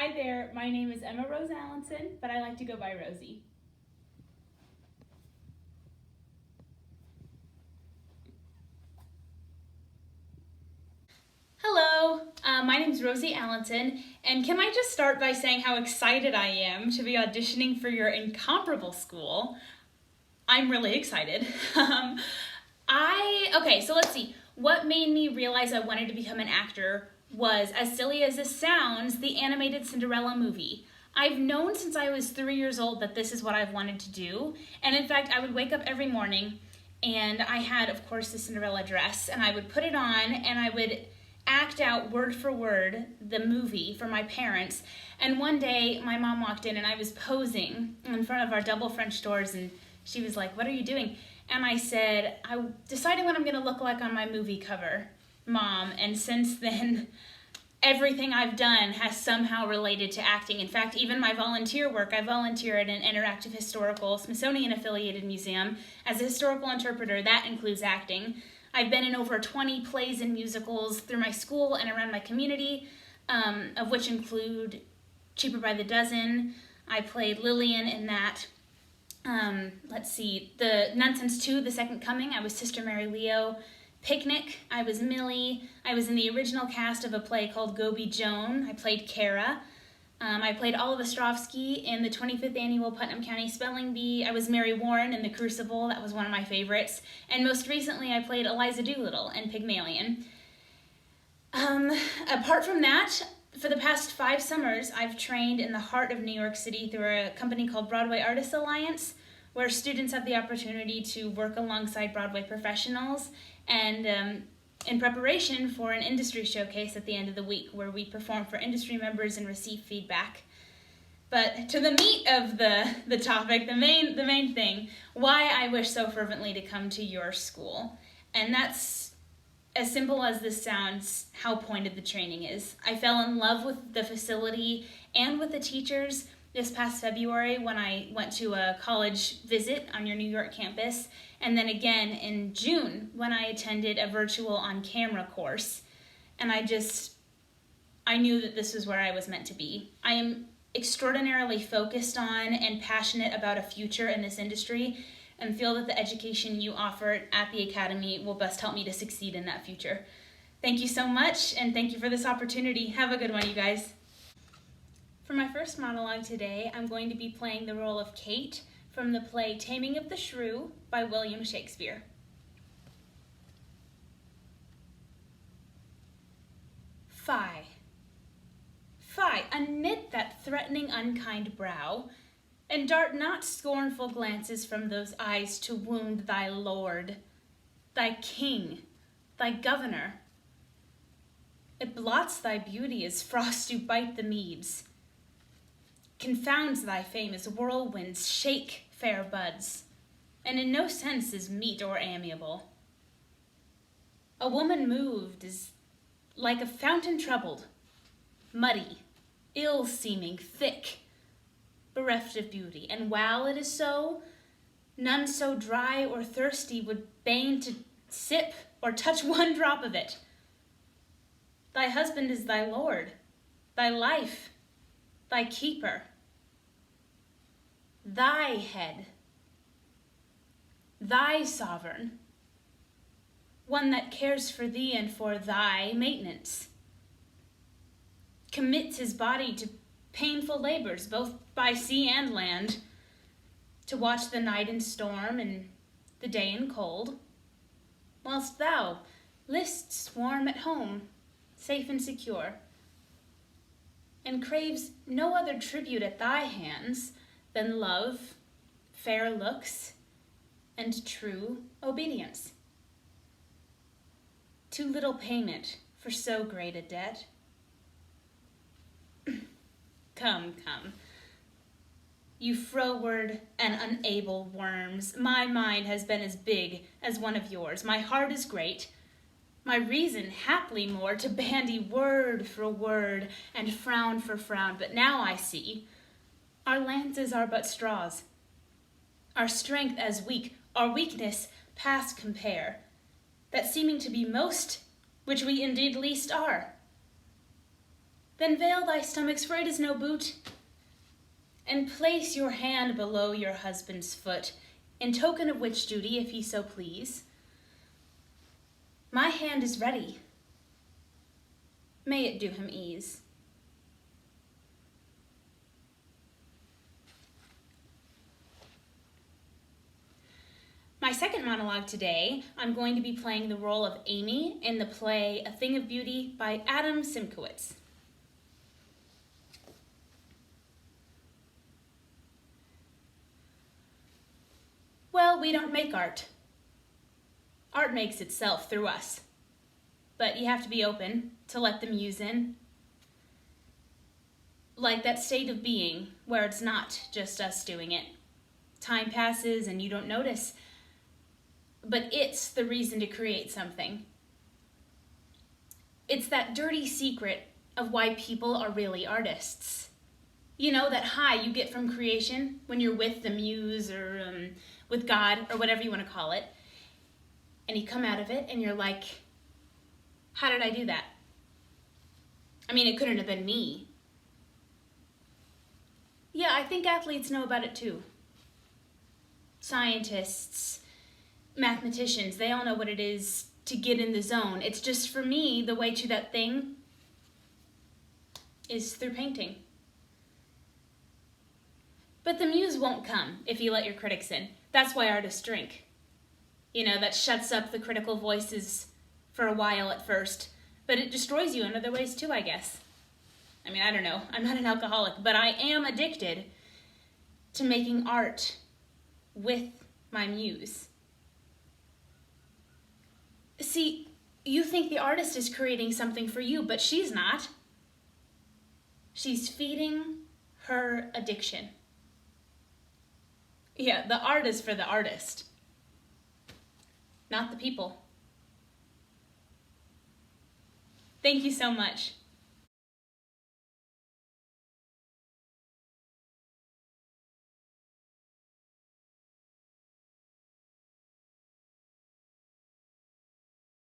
Hi there, my name is Emma Rose Allenson, but I like to go by Rosie. Hello, my name is Rosie Allenson, and can I just start by saying how excited I am to be auditioning for your incomparable school? I'm really excited. So let's see. What made me realize I wanted to become an actor was, as silly as this sounds, the animated Cinderella movie. I've known since I was 3 years old that this is what I've wanted to do, and in fact, I would wake up every morning and I had, of course, the Cinderella dress, and I would put it on and I would act out word for word the movie for my parents. And one day my mom walked in and I was posing in front of our double French doors, and she was like, "What are you doing?" And I said, "I'm deciding what I'm going to look like on my movie cover, Mom." And since then, everything I've done has somehow related to acting. In fact, even my volunteer work, I volunteer at an interactive historical Smithsonian-affiliated museum as a historical interpreter. That includes acting. I've been in over 20 plays and musicals through my school and around my community, of which include Cheaper by the Dozen. I played Lillian in that. The Nonsense 2, The Second Coming, I was Sister Mary Leo. Picnic, I was Millie. I was in the original cast of a play called Go Be Joan. I played Kara. I played Olive Ostrovsky in the 25th Annual Putnam County Spelling Bee. I was Mary Warren in The Crucible. That was one of my favorites. And most recently, I played Eliza Doolittle in Pygmalion. Apart from that, for the past 5 summers, I've trained in the heart of New York City through a company called Broadway Artists Alliance, where students have the opportunity to work alongside Broadway professionals and in preparation for an industry showcase at the end of the week, where we perform for industry members and receive feedback. But to the meat of the topic, the main thing, why I wish so fervently to come to your school. And that's, as simple as this sounds, how pointed the training is. I fell in love with the facility and with the teachers this past February when I went to a college visit on your New York campus, and then again in June when I attended a virtual on-camera course. And I knew that this was where I was meant to be. I am extraordinarily focused on and passionate about a future in this industry, and feel that the education you offer at the Academy will best help me to succeed in that future. Thank you so much, and thank you for this opportunity. Have a good one, you guys. For my first monologue today, I'm going to be playing the role of Kate from the play Taming of the Shrew by William Shakespeare. Fie, fie, unknit that threatening unkind brow, and dart not scornful glances from those eyes to wound thy lord, thy king, thy governor. It blots thy beauty as frost do bite the meads, confounds thy fame as whirlwinds shake fair buds, and in no sense is meet or amiable. A woman moved is like a fountain troubled, muddy, ill-seeming, thick, bereft of beauty. And while it is so, none so dry or thirsty would deign to sip or touch one drop of it. Thy husband is thy lord, thy life, thy keeper, thy head, thy sovereign, one that cares for thee and for thy maintenance, commits his body to painful labors, both by sea and land, to watch the night in storm and the day in cold, whilst thou list swarm at home, safe and secure, and craves no other tribute at thy hands than love, fair looks, and true obedience. Too little payment for so great a debt. Come, you froward and unable worms, my mind has been as big as one of yours. My heart is great, my reason haply more, to bandy word for word and frown for frown. But now I see, our lances are but straws, our strength as weak, our weakness past compare, that seeming to be most, which we indeed least are. Then veil thy stomachs, for it is no boot, and place your hand below your husband's foot, in token of which duty, if he so please, my hand is ready. May it do him ease. My second monologue today, I'm going to be playing the role of Amy in the play A Thing of Beauty by Adam Simkowitz. Well, we don't make art. Art makes itself through us. But you have to be open to let the muse in. Like that state of being where it's not just us doing it. Time passes and you don't notice, but it's the reason to create something. It's that dirty secret of why people are really artists. You know, that high you get from creation when you're with the muse or with God or whatever you want to call it. And you come out of it and you're like, how did I do that? I mean, it couldn't have been me. Yeah, I think athletes know about it too. Scientists, mathematicians, they all know what it is to get in the zone. It's just, for me, the way to that thing is through painting. But the muse won't come if you let your critics in. That's why artists drink. You know, that shuts up the critical voices for a while at first, but it destroys you in other ways too, I guess. I mean, I don't know. I'm not an alcoholic, but I am addicted to making art with my muse. See, you think the artist is creating something for you, but she's not. She's feeding her addiction. Yeah, the art is for the artist, not the people. Thank you so much.